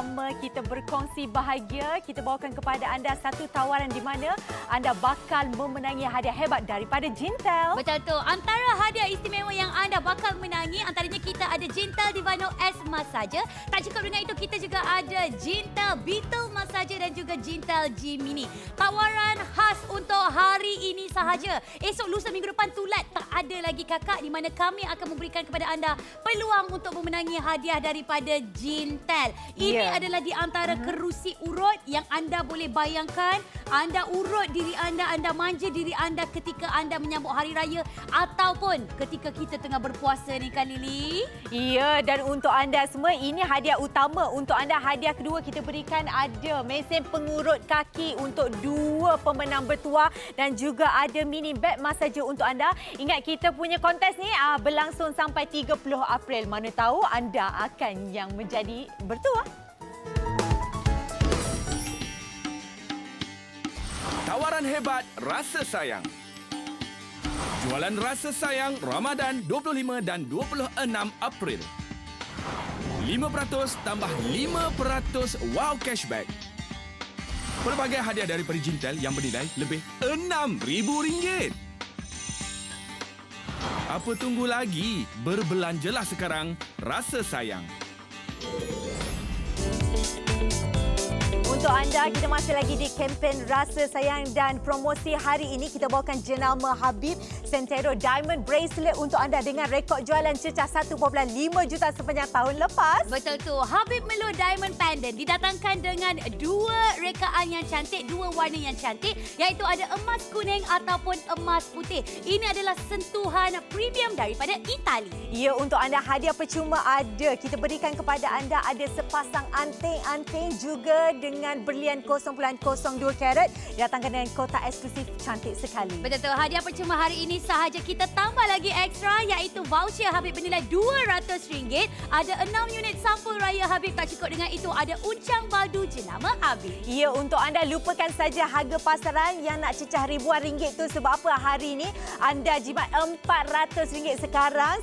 bersama kita berkongsi bahagia. Kita bawakan kepada anda satu tawaran di mana anda bakal memenangi hadiah hebat daripada Jintel. Betul tu. Antara hadiah istimewa yang anda bakal menangi, antaranya kita ada Jintel Divano S Massager. Tak cukup dengan itu, kita juga ada Jintel Beetle Massager dan juga Jintel G Mini. Tawaran khas untuk hari ini sahaja. Esok, lusa, minggu depan tulat tak ada lagi kakak, di mana kami akan memberikan kepada anda peluang untuk memenangi hadiah daripada Jintel. Ini adalah di antara kerusi urut yang anda boleh bayangkan. Anda urut diri anda manja diri anda ketika anda menyambut hari raya ataupun ketika kita tengah berpuasa ni Kak Lily. Ya, dan untuk anda semua, ini hadiah utama. Untuk anda, hadiah kedua kita berikan ada mesin pengurut kaki untuk 2 pemenang bertuah dan juga ada mini bag massager untuk anda. Ingat, kita punya kontes ni berlangsung sampai 30 April. Mana tahu anda akan yang menjadi bertuah. Tawaran hebat Rasa Sayang. Jualan Rasa Sayang Ramadan 25 dan 26 April. 5% tambah 5% wow cashback. Pelbagai hadiah daripada Jintel yang bernilai lebih RM6,000. Apa tunggu lagi? Berbelanjalah sekarang. Rasa Sayang. Untuk anda, kita masih lagi di kempen Rasa Sayang dan promosi hari ini kita bawakan jenama Habib Santero Diamond Bracelet untuk anda dengan rekod jualan cecah 1.5 juta sepanjang tahun lepas. Betul tu. Habib Melo Diamond Pendant didatangkan dengan 2 rekaan yang cantik, 2 warna yang cantik, iaitu ada emas kuning ataupun emas putih. Ini adalah sentuhan premium daripada Itali. Ya, untuk anda hadiah percuma ada. Kita berikan kepada anda ada sepasang anting-anting juga dengan berlian 0.02 karat, datangkan dengan kotak eksklusif cantik sekali. Betul tu. Hadiah percuma hari ini sahaja kita tambah lagi ekstra, iaitu voucher Habib bernilai RM200. Ada 6 unit sampul raya Habib. Tak cukup dengan itu, ada uncang baldu jenama Habib. Ya, untuk anda lupakan saja harga pasaran yang nak cecah ribuan ringgit tu. Sebab apa? Hari ini anda jimat RM400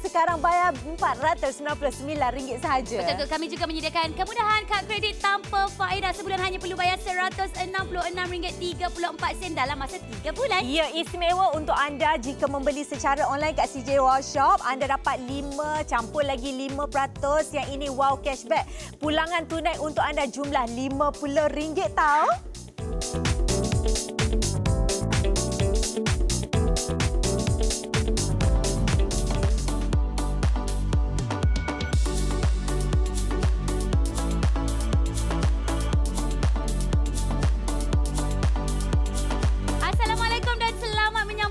sekarang bayar RM499 sahaja. Betul tu. Kami juga menyediakan kemudahan kad kredit tanpa faedah. Sebulan hanya perlu bayar RM166.34 dalam masa 3 bulan. Ya, istimewa untuk anda jika membeli secara online kat CJ Wow Shop. Anda dapat 5 campur lagi 5% yang ini wow cashback. Pulangan tunai untuk anda jumlah RM50 tau.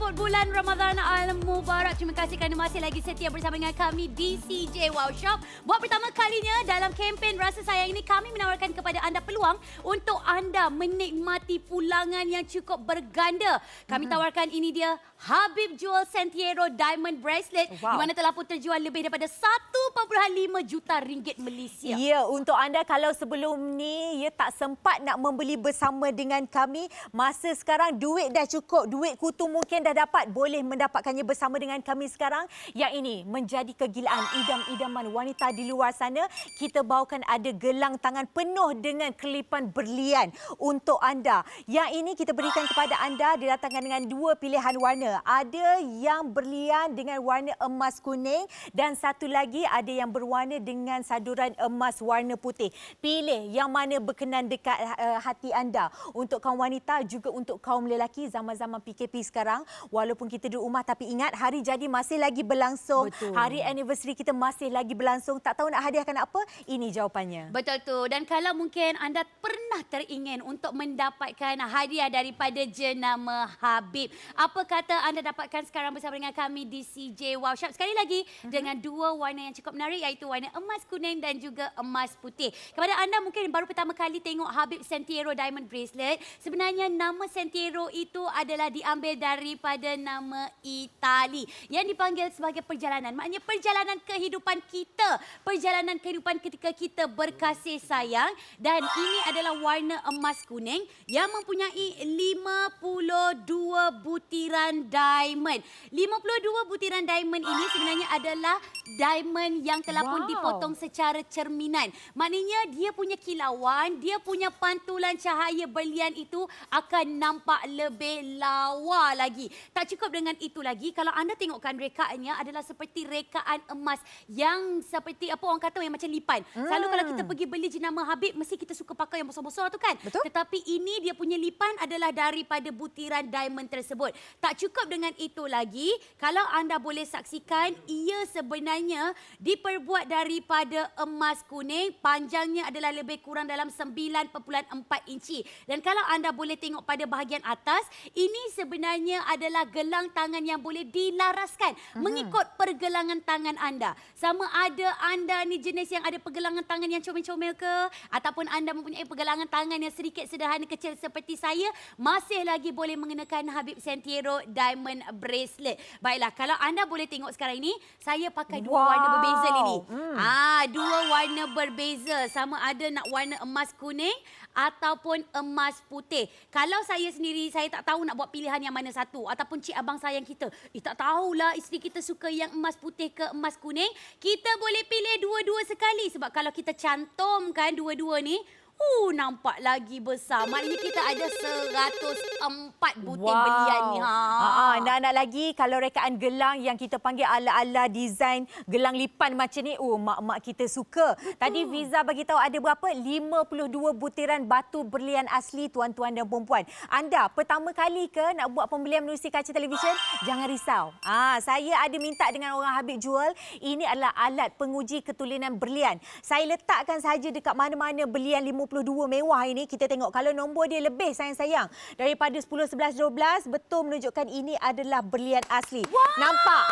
Bulan Ramadan Al-Mubarak. Terima kasih kerana masih lagi setia bersama dengan kami di CJ Wow Shop. Buat pertama kalinya dalam kempen Rasa Sayang ini, kami menawarkan kepada anda peluang untuk anda menikmati pulangan yang cukup berganda. Kami tawarkan ini dia, Habib Jewel Santero Diamond Bracelet, di mana telah pun terjual lebih daripada 1.5 juta ringgit Malaysia. Ya, untuk anda kalau sebelum ni tak sempat nak membeli bersama dengan kami, masa sekarang duit dah cukup, duit kutu mungkin dah dapat, boleh mendapatkannya bersama dengan kami sekarang. Yang ini menjadi kegilaan idam-idaman wanita di luar sana. Kita bawakan ada gelang tangan penuh dengan kelipan berlian untuk anda. Yang ini kita berikan kepada anda didatangkan dengan 2 pilihan warna. Ada yang berlian dengan warna emas kuning dan satu lagi ada yang berwarna dengan saduran emas warna putih. Pilih yang mana berkenan dekat hati anda. Untuk kaum wanita juga untuk kaum lelaki, zaman-zaman PKP sekarang, walaupun kita duduk rumah, tapi ingat hari jadi masih lagi berlangsung. Betul. Hari anniversary kita masih lagi berlangsung. Tak tahu nak hadiahkan apa? Ini jawapannya. Betul tu. Dan kalau mungkin anda pernah teringin untuk mendapatkan hadiah daripada jenama Habib, apa kata anda dapatkan sekarang bersama dengan kami di CJ Wow Shop? Sekali lagi, dengan 2 warna yang cukup menarik, iaitu warna emas kuning dan juga emas putih. Kepada anda mungkin baru pertama kali tengok Habib Santero Diamond Bracelet, sebenarnya nama Santero itu adalah diambil daripada jenama Itali yang dipanggil sebagai perjalanan. Maknanya perjalanan kehidupan kita, perjalanan kehidupan ketika kita berkasih sayang, dan ini adalah warna emas kuning yang mempunyai 52 butiran diamond. 52 butiran diamond ini sebenarnya adalah diamond yang telah pun dipotong secara cerminan. Maknanya dia punya kilauan, dia punya pantulan cahaya berlian itu akan nampak lebih lawa lagi. Tak cukup dengan itu lagi, kalau anda tengokkan rekaannya adalah seperti rekaan emas yang seperti apa orang kata yang macam lipan. Selalu kalau kita pergi beli jenama Habib, mesti kita suka pakai yang besar-besar tu kan? Betul. Tetapi ini dia punya lipan adalah daripada butiran diamond tersebut. Tak cukup dengan itu lagi, kalau anda boleh saksikan, ia sebenarnya diperbuat daripada emas kuning, panjangnya adalah lebih kurang dalam 9.4 inci. Dan kalau anda boleh tengok pada bahagian atas, ini sebenarnya adalah gelang tangan yang boleh dilaraskan mengikut pergelangan tangan anda. Sama ada anda ni jenis yang ada pergelangan tangan yang comel-comel ke, ataupun anda mempunyai pergelangan tangan yang sedikit sederhana kecil seperti saya, masih lagi boleh mengenakan Habib Sentiero Diamond Bracelet. Baiklah, kalau anda boleh tengok sekarang ini, saya pakai dua warna berbeza Lily. Dua warna berbeza, sama ada nak warna emas kuning ataupun emas putih. Kalau saya sendiri, saya tak tahu nak buat pilihan yang mana satu. Ataupun cik abang sayang kita, tak tahulah isteri kita suka yang emas putih ke emas kuning. Kita boleh pilih dua-dua sekali. Sebab kalau kita cantumkan dua-dua ni, nampak lagi besar. Maknanya kita ada 104 butir berlian ni. Nak lagi kalau rekaan gelang yang kita panggil ala-ala design gelang lipan macam ni, mak-mak kita suka. Tadi Fiza bagi tahu ada berapa? 52 butiran batu berlian asli, tuan-tuan dan puan-puan. Anda pertama kali ke nak buat pembelian menerusi kaca televisyen? Jangan risau. Saya ada minta dengan orang Habib jual. Ini adalah alat penguji ketulinan berlian. Saya letakkan saja dekat mana-mana berlian 52 mewah ini. Kita tengok kalau nombor dia lebih sayang-sayang daripada 10, 11, 12, betul menunjukkan ini adalah berlian asli. Nampak?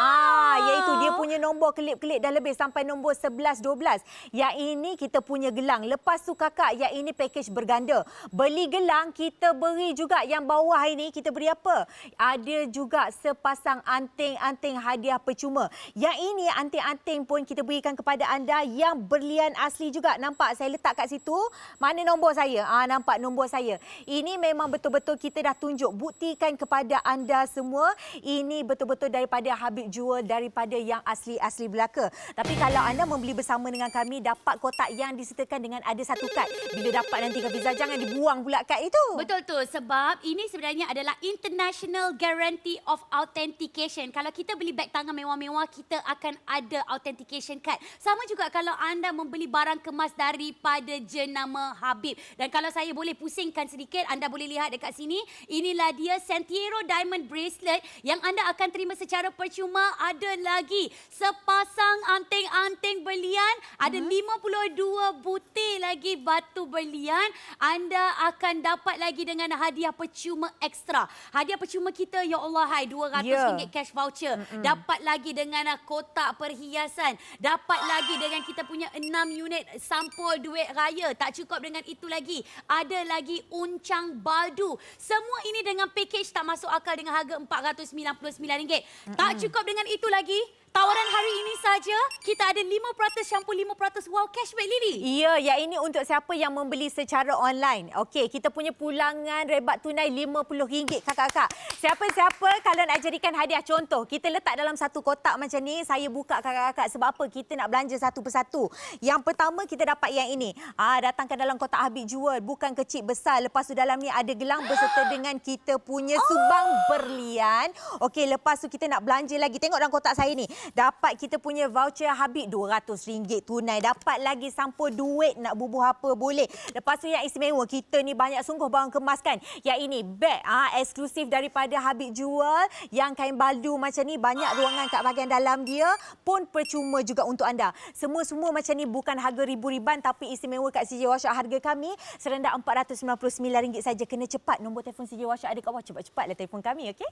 Iaitu dia punya nombor kelip-kelip dah lebih sampai nombor 11, 12. Yang ini kita punya gelang. Lepas tu kakak, yang ini package berganda. Beli gelang, kita beri juga yang bawah ini, kita beri apa? Ada juga sepasang anting-anting hadiah percuma. Yang ini anting-anting pun kita berikan kepada anda yang berlian asli juga. Nampak? Saya letak kat situ. Mana nombor saya? Nampak nombor saya. Ini memang betul-betul kita dah tunjuk, buktikan kepada anda semua. Ini betul-betul daripada Habib Jewel, daripada yang asli-asli belaka. Tapi kalau anda membeli bersama dengan kami, dapat kotak yang disertakan dengan ada satu kad. Bila dapat nanti ke Fiza, jangan dibuang pula kad itu. Betul tu, sebab ini sebenarnya adalah International Guarantee of Authentication. Kalau kita beli beg tangan mewah-mewah, kita akan ada authentication card. Sama juga kalau anda membeli barang kemas daripada jenama Habib. Dan kalau saya boleh pusingkan sedikit, anda boleh lihat dekat sini. Inilah dia Sentiero Diamond Bracelet yang anda akan terima secara percuma. Ada lagi sepasang anting-anting berlian. Ada 52 butir lagi batu berlian. Anda akan dapat lagi dengan hadiah percuma ekstra. Hadiah percuma kita, ya Allah, RM200 cash voucher. Dapat lagi dengan kotak perhiasan. Dapat lagi dengan kita punya 6 unit sampul duit raya. Tak cukup dengan itu lagi, ada lagi uncang baldu. Semua ini dengan package tak masuk akal dengan harga RM499. Tak cukup dengan itu lagi, tawaran hari ini saja kita ada 5% shampoo, 5% wow cashback, Lily. Ya, yang ini untuk siapa yang membeli secara online. Okey, kita punya pulangan rebat tunai RM50 kakak-kakak. Siapa-siapa kalau nak jadikan hadiah, contoh kita letak dalam satu kotak macam ni, saya buka kakak-kakak. Sebab apa? Kita nak belanja satu persatu. Yang pertama kita dapat yang ini. Datangkan dalam kotak Habib Jewel, bukan kecil besar. Lepas tu dalam ni ada gelang berserta dengan kita punya subang berlian. Okey, lepas tu kita nak belanja lagi. Tengok dalam kotak saya ni. Dapat kita punya voucher Habib RM200 tunai. Dapat lagi sampul duit, nak bubuh apa boleh. Lepas tu yang istimewa, kita ni banyak sungguh barang kemas kan. Yang ini beg eksklusif daripada Habib Jewel. Yang kain baldu macam ni, banyak ruangan kat bahagian dalam dia. Pun percuma juga untuk anda. Semua-semua macam ni bukan harga ribu-riban, tapi istimewa kat CJ Workshop. Harga kami serendah RM499 saja. Kena cepat. Nombor telefon CJ Workshop ada kat bawah. Cepat-cepatlah telefon kami, okey?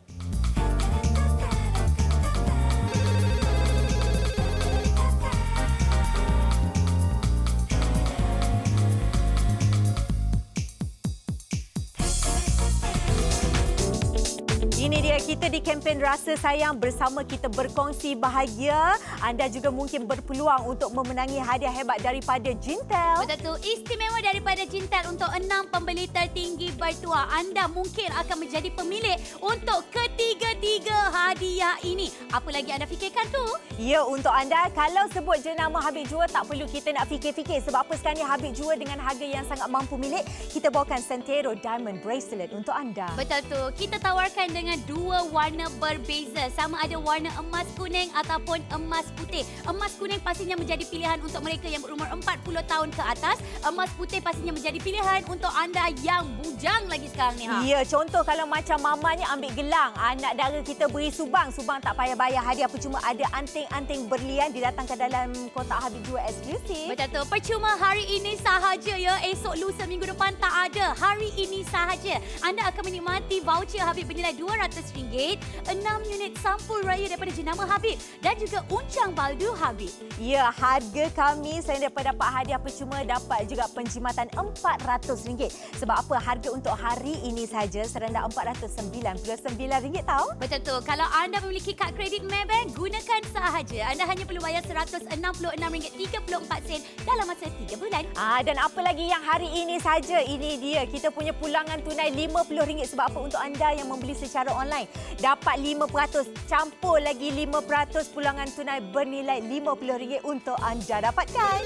Ini dia, kita di kempen Rasa Sayang bersama kita berkongsi bahagia. Anda juga mungkin berpeluang untuk memenangi hadiah hebat daripada Jintel. Betul tu, istimewa daripada Jintel untuk 6 pembeli tertinggi bertuah. Anda mungkin akan menjadi pemilik untuk ketiga-tiga hadiah ini. Apa lagi anda fikirkan tu? Ya, untuk anda, kalau sebut jenama Habib Jua, tak perlu kita nak fikir-fikir. Sebab apa sekarang ni Habib Jua dengan harga yang sangat mampu milik, kita bawakan Santero Diamond Bracelet untuk anda. Betul tu, kita tawarkan dengan dua warna berbeza. Sama ada warna emas kuning ataupun emas putih. Emas kuning pastinya menjadi pilihan untuk mereka yang berumur 40 tahun ke atas. Emas putih pastinya menjadi pilihan untuk anda yang bujang lagi sekarang ni. Ya, contoh kalau macam mamanya ambil gelang, anak dara kita beri subang. Subang tak payah bayar hadiah, percuma ada anting-anting berlian didatangkan dalam kotak Habib Jua eksklusif. Betul tu, percuma hari ini sahaja ya. Esok lusa minggu depan tak ada. Hari ini sahaja. Anda akan menikmati voucher Habib bernilai RM200, 6 unit sampul raya daripada jenama Habib dan juga uncang baldu Habib. Ya, harga kami selain dapat hadiah percuma, dapat juga penjimatan RM400. Sebab apa? Harga untuk hari ini saja serendah RM499 tahu? Betul tu, kalau anda memiliki kad kredit Maybank, gunakan sahaja. Anda hanya perlu bayar RM166.34 dalam masa 3 bulan. Dan apa lagi yang hari ini saja? Ini dia, kita punya pulangan tunai RM50. Sebab apa? Untuk anda yang membeli secara online, dapat 5%, campur lagi 5% pulangan tunai bernilai RM50 untuk anda dapatkan.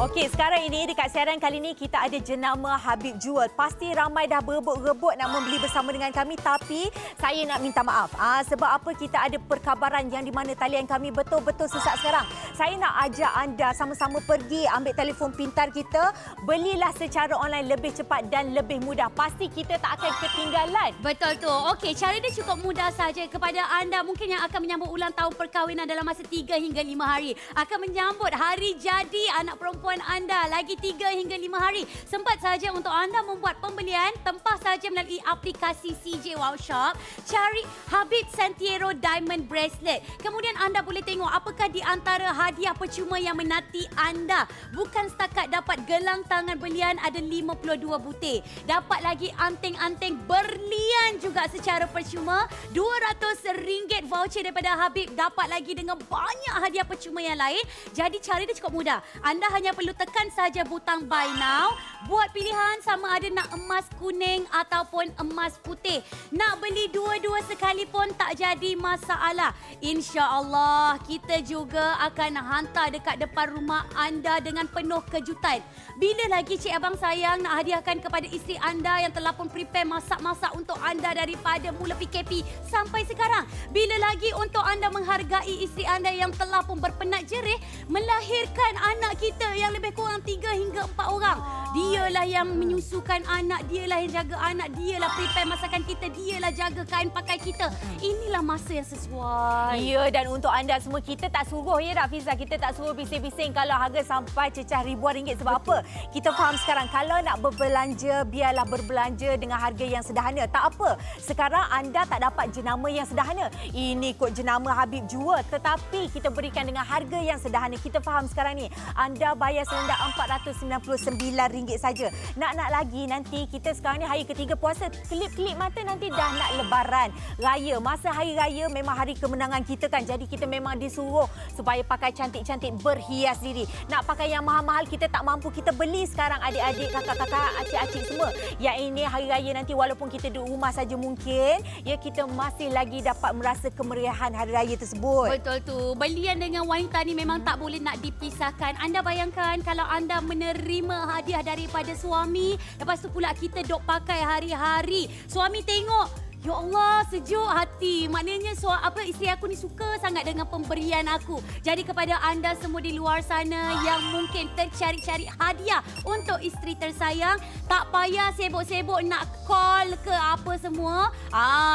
Okey, sekarang ini dekat siaran kali ini kita ada jenama Habib Jua. Pasti ramai dah berebut-rebut nak membeli bersama dengan kami, tapi saya nak minta maaf. Sebab apa? Kita ada perkabaran yang di mana talian kami betul-betul sesak sekarang. Saya nak ajak anda sama-sama pergi ambil telefon pintar kita. Belilah secara online lebih cepat dan lebih mudah. Pasti kita tak akan ketinggalan. Betul tu. Okey, cara dia cukup mudah saja. Kepada anda mungkin yang akan menyambut ulang tahun perkahwinan dalam masa 3 hingga 5 hari. Akan menyambut hari jadi anak perempuan anda lagi 3 hingga 5 hari. Sempat saja untuk anda membuat pembelian. Tempah saja melalui aplikasi CJ Wow Shop. Cari Habib Santero Diamond Bracelet. Kemudian anda boleh tengok apakah di antara hadiah percuma yang menanti anda. Bukan setakat dapat gelang tangan berlian, ada 52 butir. Dapat lagi anting-anting berlian juga secara percuma. RM200 voucher daripada Habib. Dapat lagi dengan banyak hadiah percuma yang lain. Jadi cara dia cukup mudah. Anda hanya perlu tekan saja butang buy now. Buat pilihan sama ada nak emas kuning ataupun emas putih. Nak beli dua-dua sekalipun tak jadi masalah. InsyaAllah kita juga akan hantar dekat depan rumah anda dengan penuh kejutan. Bila lagi Cik Abang sayang nak hadiahkan kepada isteri anda yang telah pun prepare masak-masak untuk anda daripada mula PKP sampai sekarang. Bila lagi untuk anda menghargai isteri anda yang telah pun berpenat jerih melahirkan anak kita yang lebih kurang 3 hingga 4 orang. Dialah yang menyusukan anak, dialah yang jaga anak, dialah prepare masakan kita, dialah jaga kain pakai kita. Inilah masa yang sesuai. Ya, dan untuk anda semua, kita tak suruh ya tak Fiza, kita tak suruh bising-bising kalau harga sampai cecah ribuan ringgit. Sebab apa? Kita faham sekarang kalau nak berbelanja, biarlah berbelanja dengan harga yang sederhana. Tak apa, sekarang anda tak dapat jenama yang sederhana. Ini kot jenama Habib Jua, tetapi kita berikan dengan harga yang sederhana. Kita faham sekarang ni, anda bayar serendah RM499 saja. Nak lagi nanti kita sekarang ni hari ketiga puasa, kelip-kelip mata nanti dah nak lebaran raya. Masa hari raya memang hari kemenangan kita kan. Jadi kita memang disuruh supaya pakai cantik-cantik, berhias diri. Nak pakai yang mahal-mahal kita tak mampu, kita beli sekarang adik-adik, kakak-kakak, acik-acik semua. Yang ini hari raya nanti walaupun kita duduk rumah saja mungkin ya kita masih lagi dapat merasa kemeriahan hari raya tersebut. Betul tu. Belian dengan wanita ni memang tak boleh nak dipisahkan. Anda bayangkan kalau anda menerima hadiah daripada suami, lepas tu pula kita dok pakai hari-hari. Suami tengok Ya Allah, sejuk hati. Maknanya isteri aku ni suka sangat dengan pemberian aku. Jadi kepada anda semua di luar sana yang mungkin tercari-cari hadiah untuk isteri tersayang, tak payah sibuk-sibuk nak call ke apa semua.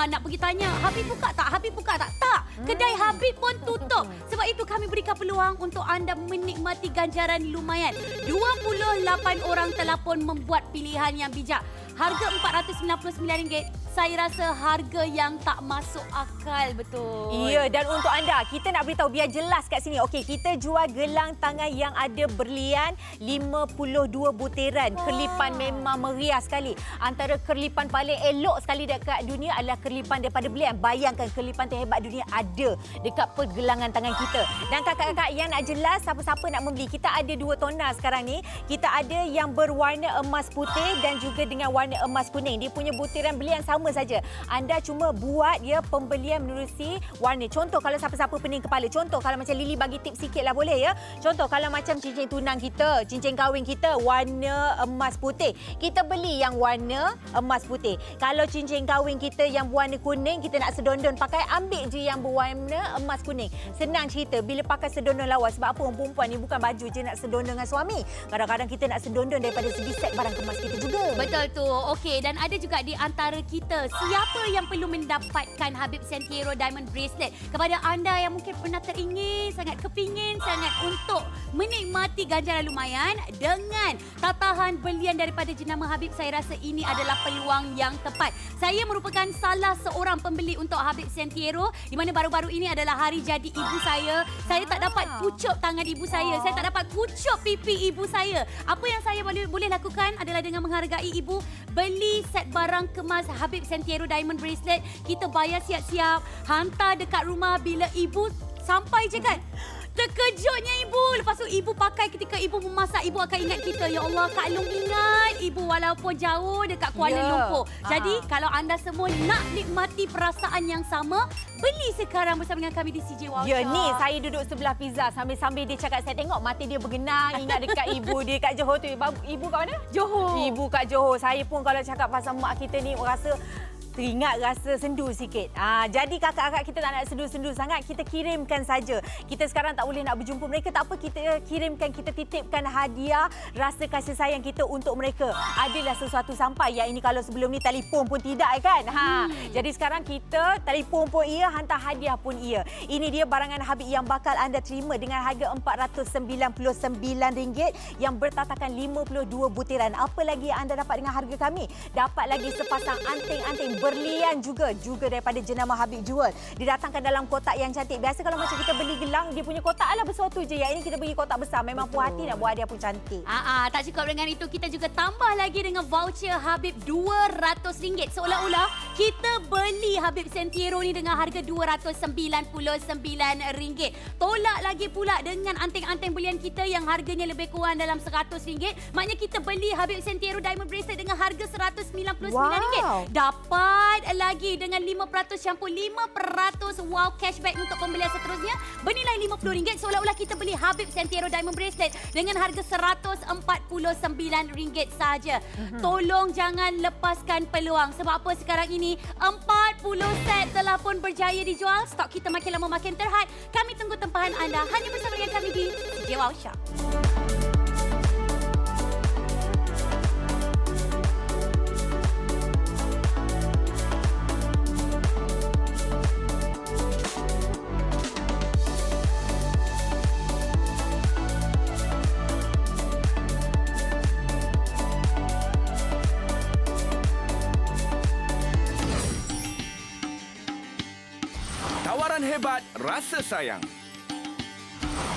Nak pergi tanya, Habib buka tak? Habib buka tak? Tak. Kedai Habib pun tutup. Sebab itu kami berikan peluang untuk anda menikmati ganjaran lumayan. 28 orang telah pun membuat pilihan yang bijak. Harga RM499, saya rasa harga yang tak masuk akal betul. Iya, dan untuk anda, kita nak beritahu biar jelas kat sini. Okey, kita jual gelang tangan yang ada berlian 52 butiran. Kerlipan memang meriah sekali. Antara kerlipan paling elok sekali dekat dunia adalah kerlipan daripada berlian. Bayangkan kerlipan terhebat dunia ada dekat pergelangan tangan kita. Dan kakak-kakak yang nak jelas, siapa-siapa nak membeli, kita ada 2 tonal sekarang ni. Kita ada yang berwarna emas putih dan juga dengan warna emas kuning. Dia punya butiran berlian sama saja. Anda cuma buat pembelian menerusi warna. Contoh kalau siapa-siapa pening kepala. Contoh kalau macam Lily bagi tips sikit lah boleh ya. Contoh kalau macam cincin tunang kita, cincin kahwin kita warna emas putih. Kita beli yang warna emas putih. Kalau cincin kahwin kita yang warna kuning, kita nak sedondon pakai, ambil je yang berwarna emas kuning. Senang cerita bila pakai sedondon lawas. Sebab apa orang perempuan ni bukan baju je nak sedondon dengan suami. Kadang-kadang kita nak sedondon daripada segi set barang kemas kita juga. Betul tu. Okey, dan ada juga di antara kita siapa yang perlu mendapatkan Habib Sentiero Diamond Bracelet. Kepada anda yang mungkin pernah teringin, sangat kepingin sangat untuk menikmati ganjaran lumayan dengan tatahan berlian daripada jenama Habib, saya rasa ini adalah peluang yang tepat. Saya merupakan salah seorang pembeli untuk Habib Sentiero di mana baru-baru ini adalah hari jadi ibu saya. Saya tak dapat kucup tangan ibu saya. Saya tak dapat kucup pipi ibu saya. Apa yang saya boleh lakukan adalah dengan menghargai ibu, beli set barang kemas Habib Sentiero Diamond Bracelet. Kita bayar siap-siap, hantar dekat rumah. Bila ibu sampai je kan, terkejutnya ibu. Lepas tu ibu pakai ketika ibu memasak, ibu akan ingat kita. Ya Allah, Kak Long ingat ibu walaupun jauh dekat Kuala Lumpur. Jadi kalau anda semua nak nikmati perasaan yang sama, beli sekarang bersama dengan kami di CJ Wow Shop. Ya ni, saya duduk sebelah pizza sambil-sambil dia cakap, saya tengok mata dia bergenang. Ingat dekat ibu dia kat Johor tu. Ibu kat mana? Johor. Ibu kat Johor. Saya pun kalau cakap pasal mak kita ni rasa teringat rasa sendu sikit. Jadi kakak-kakak kita tak nak sendu-sendu sangat, kita kirimkan saja. Kita sekarang tak boleh nak berjumpa mereka, tak apa, kita kirimkan, kita titipkan hadiah rasa kasih sayang kita untuk mereka. Adalah sesuatu sampai. Yang ini kalau sebelum ni telefon pun tidak kan. Jadi sekarang kita telefon pun iya, hantar hadiah pun iya. Ini dia barangan Habib yang bakal anda terima dengan harga RM499 yang bertatakan 52 butiran. Apa lagi yang anda dapat dengan harga kami? Dapat lagi sepasang anting-anting berlian juga daripada jenama Habib jual. Didatangkan dalam kotak yang cantik. Biasa kalau macam kita beli gelang, dia punya kotak adalah besar tu je. Yang ini kita bagi kotak besar. Memang puas hati nak buat hadiah pun cantik. Tak cukup dengan itu, kita juga tambah lagi dengan voucher Habib RM200. Seolah-olah kita beli Habib Sentiero ni dengan harga RM299. Tolak lagi pula dengan anting-anting berlian kita yang harganya lebih kurang dalam RM100. Maknanya kita beli Habib Sentiero Diamond Bracelet dengan harga RM199. Wow. Dapat lagi dengan 5% syampur, 5% wow cashback untuk pembelian seterusnya bernilai RM50. Seolah-olah kita beli Habib Sentiero Diamond Bracelet dengan harga RM149 sahaja. Tolong jangan lepaskan peluang. Sebab apa sekarang ini 40 set telah pun berjaya dijual. Stok kita makin lama makin terhad. Kami tunggu tempahan anda hanya bersama dengan kami di CJ Wow Shop. Tawaran hebat Rasa Sayang.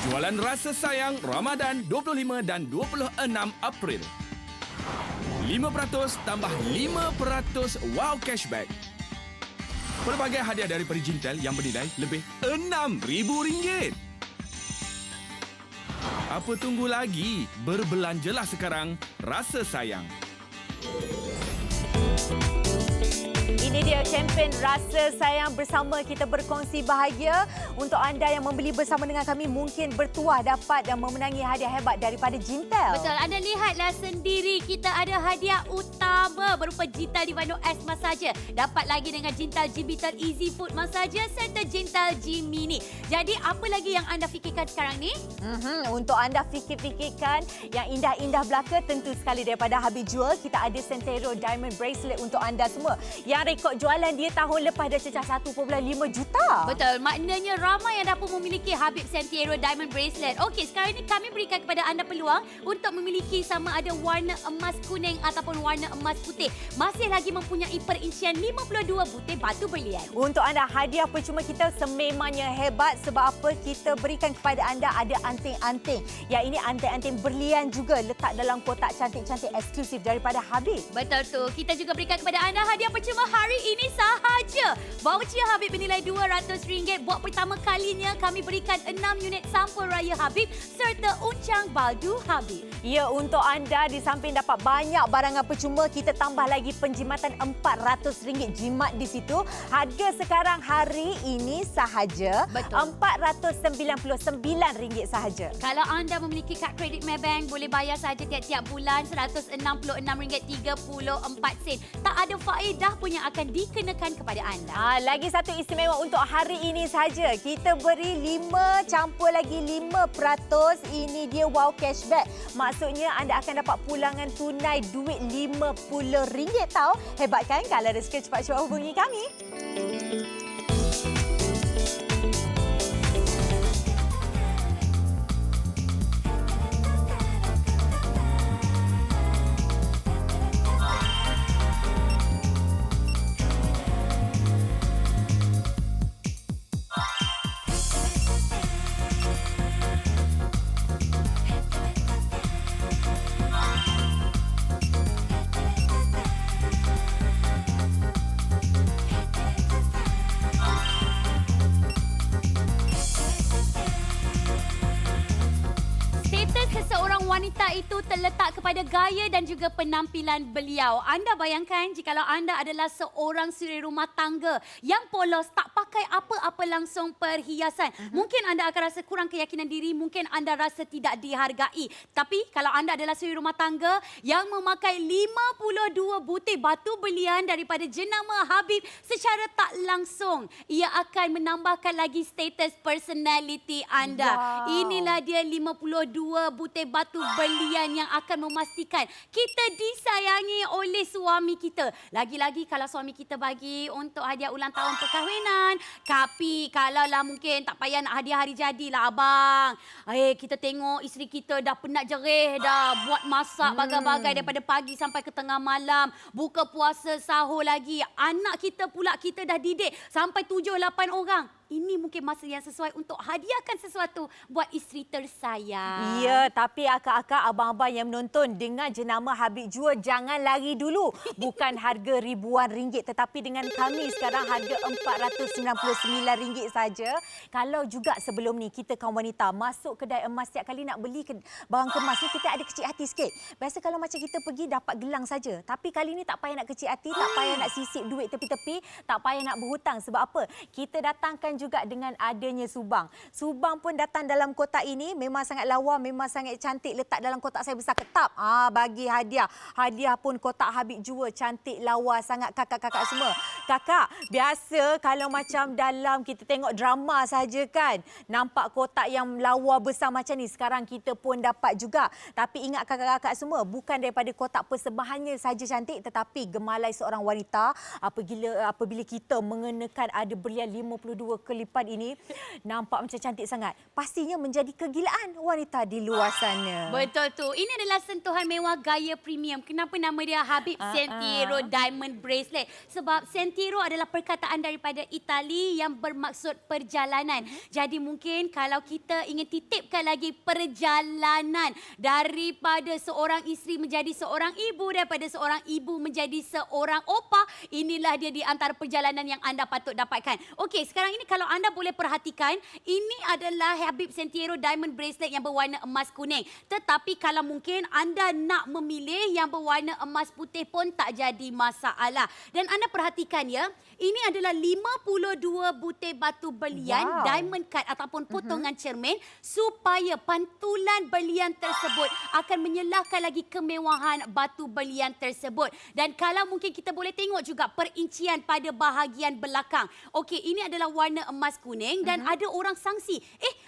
Jualan Rasa Sayang Ramadan 25 dan 26 April. 5% tambah 5% wow cashback. Pelbagai hadiah daripada Jintel yang bernilai lebih RM6,000. Apa tunggu lagi? Berbelanjalah sekarang. Rasa Sayang. Ini dia kempen Rasa Sayang Bersama. Kita berkongsi bahagia. Untuk anda yang membeli bersama dengan kami, mungkin bertuah dapat dan memenangi hadiah hebat daripada Jintel. Betul, anda lihatlah sendiri kita ada hadiah utama berupa Jintel Divano S Massager. Dapat lagi dengan Jintel G Beetle Easy Food Massager serta Jintel G Mini. Jadi apa lagi yang anda fikirkan sekarang ni? Untuk anda fikir-fikirkan yang indah-indah belaka, tentu sekali daripada Habib Jewel, kita ada Sentero Diamond Bracelet untuk anda semua. Yang rekod jualan dia tahun lepas dah cecah 1.5 juta. Betul, maknanya ramai yang dapat memiliki Habib Sentero Diamond Bracelet. Okey, sekarang ini kami berikan kepada anda peluang untuk memiliki sama ada warna emas kuning ataupun warna emas putih. Masih lagi mempunyai perincian 52 butir batu berlian. Untuk anda, hadiah percuma kita sememangnya hebat. Sebab apa? Kita berikan kepada anda ada anting-anting. Yang ini anting-anting berlian juga, letak dalam kotak cantik-cantik eksklusif daripada Habib. Betul tu. Kita juga berikan kepada anda hadiah percuma hari ini sahaja. Voucher Habib bernilai RM200. Buat pertama kalinya kami berikan 6 unit sampul raya Habib serta uncang baldu Habib. Ya, untuk anda di samping dapat banyak barangan percuma, kita tambah lagi penjimatan RM400 jimat di situ. Harga sekarang hari ini sahaja RM499 sahaja. Kalau anda memiliki kad kredit Maybank, boleh bayar saja tiap-tiap bulan RM166.34. Tak ada faedah pun yang akan dikenakan kepada anda. Lagi satu istimewa untuk hari ini saja. Kita beri 5 campur lagi 5%. Ini dia wow cashback. Maksudnya anda akan dapat pulangan tunai duit RM50 tau. Hebat kan? Kalau ada suka cepat-cepat hubungi kami. Wanita itu terletak kepada gaya dan juga penampilan beliau. Anda bayangkan jikalau anda adalah seorang suri rumah tangga yang polos, tak pakai apa-apa langsung perhiasan. Mungkin anda akan rasa kurang keyakinan diri, mungkin anda rasa tidak dihargai. Tapi kalau anda adalah suri rumah tangga yang memakai 52 butir batu berlian daripada jenama Habib secara tak langsung, ia akan menambahkan lagi status personality anda. Wow. Inilah dia 52 butir batu berlian yang akan memastikan kita disayangi oleh suami kita. Lagi-lagi kalau suami kita bagi untuk hadiah ulang tahun perkahwinan. Tapi kalaulah mungkin tak payah nak hadiah hari jadilah abang. Kita tengok isteri kita dah penat jerih dah buat masak bagai-bagai daripada pagi sampai ke tengah malam. Buka puasa, sahur lagi. Anak kita pula kita dah didik sampai 7-8 orang. Ini mungkin masa yang sesuai untuk hadiahkan sesuatu buat isteri tersayang. Ya, tapi akak-akak, abang-abang yang menonton, dengan jenama Habib Jewel, jangan lari dulu. Bukan harga ribuan ringgit, tetapi dengan kami sekarang harga RM499 saja. Kalau juga sebelum ni kita kaum wanita masuk kedai emas, setiap kali nak beli barang kemas ni kita ada kecil hati sikit. Biasa kalau macam kita pergi dapat gelang saja. Tapi kali ni tak payah nak kecil hati, tak payah nak sisip duit tepi-tepi, tak payah nak berhutang. Sebab apa? Kita datangkan juga dengan adanya subang. Subang pun datang dalam kotak ini, memang sangat lawa, memang sangat cantik. Letak dalam kotak saya besar ketap. Bagi hadiah. Hadiah pun kotak Habib Jewel, cantik, lawa sangat kakak-kakak semua. Kakak, biasa kalau macam dalam kita tengok drama saja kan, nampak kotak yang lawa besar macam ni. Sekarang kita pun dapat juga. Tapi ingat kakak-kakak semua, bukan daripada kotak persembahannya saja cantik, tetapi gemalai seorang wanita apabila kita mengenakan ada berlian 52 kelipan ini, nampak macam cantik sangat. Pastinya menjadi kegilaan wanita di luar sana. Betul tu. Ini adalah sentuhan mewah gaya premium. Kenapa nama dia Habib Sentero Diamond Bracelet? Sebab Sentero adalah perkataan daripada Itali yang bermaksud perjalanan. Jadi mungkin kalau kita ingin titipkan lagi perjalanan daripada seorang isteri menjadi seorang ibu, daripada seorang ibu menjadi seorang opah, inilah dia di antara perjalanan yang anda patut dapatkan. Okey, sekarang ini kalau kalau anda boleh perhatikan, ini adalah Habib Sentiero Diamond Bracelet yang berwarna emas kuning. Tetapi kalau mungkin anda nak memilih yang berwarna emas putih pun tak jadi masalah. Dan anda perhatikan ya, ini adalah 52 butir batu berlian, diamond cut ataupun potongan cermin supaya pantulan berlian tersebut akan menyelahkan lagi kemewahan batu berlian tersebut. Dan kalau mungkin kita boleh tengok juga perincian pada bahagian belakang. Okey, ini adalah warna emas kuning dan ada orang sangsi,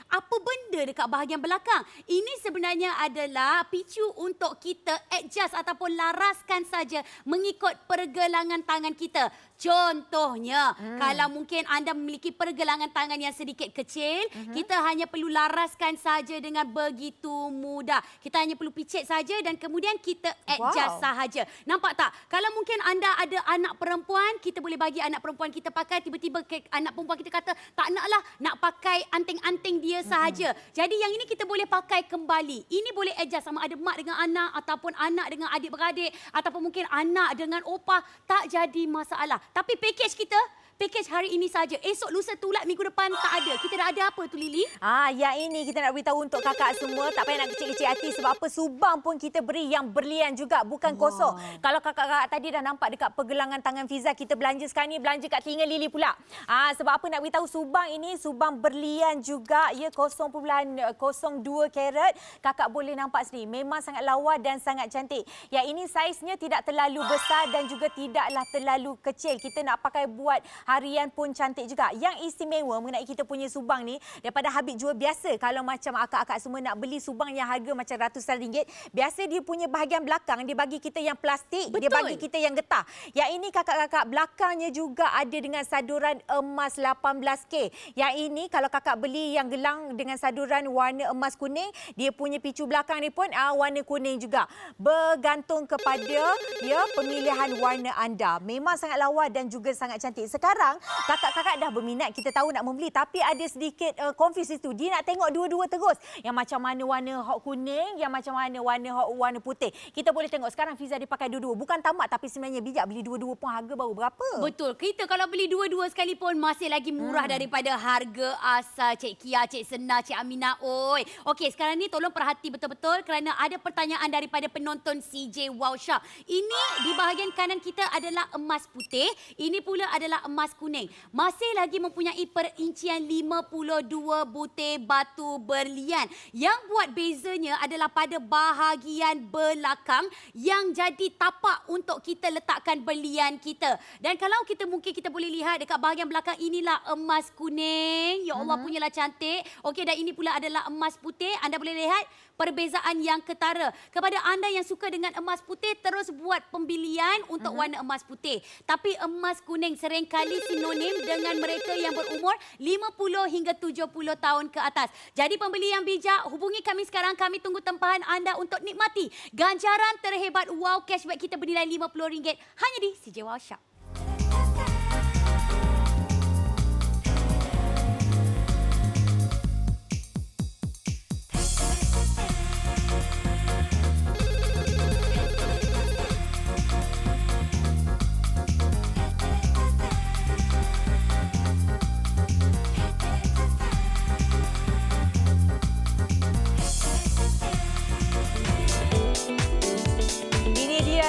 apa benda dekat bahagian belakang? Ini sebenarnya adalah picu untuk kita adjust ataupun laraskan saja mengikut pergelangan tangan kita. Contohnya, kalau mungkin anda memiliki pergelangan tangan yang sedikit kecil, kita hanya perlu laraskan saja dengan begitu mudah. Kita hanya perlu picit saja dan kemudian kita adjust sahaja. Nampak tak? Kalau mungkin anda ada anak perempuan, kita boleh bagi anak perempuan kita pakai, tiba-tiba anak perempuan kita kata, tak naklah, nak pakai anting-anting dia sahaja. Jadi yang ini kita boleh pakai kembali. Ini boleh adjust sama ada mak dengan anak ataupun anak dengan adik-beradik ataupun mungkin anak dengan opah, tak jadi masalah. Tapi package kita, package hari ini saja. Esok, lusa, tulat, minggu depan tak ada. Kita dah ada apa tu, Lily? Yang ini kita nak beritahu untuk kakak semua. Tak payah nak kecil-kecil hati sebab apa subang pun kita beri yang berlian juga, bukan kosong. Kalau kakak-kakak tadi dah nampak dekat pergelangan tangan Fiza, kita belanja sekarang ni, belanja kat telinga Lily pula. Sebab apa nak beritahu subang ini, subang berlian juga. Ya, 0.02 karat. Kakak boleh nampak sendiri. Memang sangat lawa dan sangat cantik. Yang ini saiznya tidak terlalu besar dan juga tidaklah terlalu kecil. Kita nak pakai buat harian pun cantik juga. Yang istimewa mengenai kita punya subang ni, daripada Habib jual biasa, kalau macam akak-akak semua nak beli subang yang harga macam ratusan ringgit, biasa dia punya bahagian belakang, dia bagi kita yang plastik, dia bagi kita yang getah. Yang ini kakak-kakak belakangnya juga ada dengan saduran emas 18K. Yang ini kalau kakak beli yang gelang dengan saduran warna emas kuning, dia punya picu belakang ni pun warna kuning juga. Bergantung kepada pemilihan warna anda. Memang sangat lawa dan juga sangat cantik. Sekarang kakak-kakak dah berminat, kita tahu nak membeli, tapi ada sedikit confuse itu. Dia nak tengok dua-dua terus. Yang macam mana warna hot kuning, yang macam mana warna putih. Kita boleh tengok sekarang Fiza dia pakai dua-dua. Bukan tamat tapi sebenarnya bijak, beli dua-dua pun harga baru berapa? Betul. Kita kalau beli dua-dua sekali pun masih lagi murah daripada harga asal Cik Kia, Cik Sena, Cik Aminah. Oi. Okey, sekarang ni tolong perhati betul-betul kerana ada pertanyaan daripada penonton CJ Wow Shop. Ini di bahagian kanan kita adalah emas putih. Ini pula adalah emas kuning. Masih lagi mempunyai perincian 52 butir batu berlian. Yang buat bezanya adalah pada bahagian belakang yang jadi tapak untuk kita letakkan berlian kita. Dan kalau kita mungkin kita boleh lihat dekat bahagian belakang, inilah emas kuning. Ya Allah, punyalah cantik. Okey, dan ini pula adalah emas putih. Anda boleh lihat perbezaan yang ketara. Kepada anda yang suka dengan emas putih, terus buat pembelian untuk warna emas putih. Tapi emas kuning seringkali sinonim dengan mereka yang berumur 50 hingga 70 tahun ke atas. Jadi pembeli yang bijak, hubungi kami sekarang. Kami tunggu tempahan anda untuk nikmati ganjaran terhebat Wow Cashback kita bernilai RM50 hanya di CJ Wow Shop.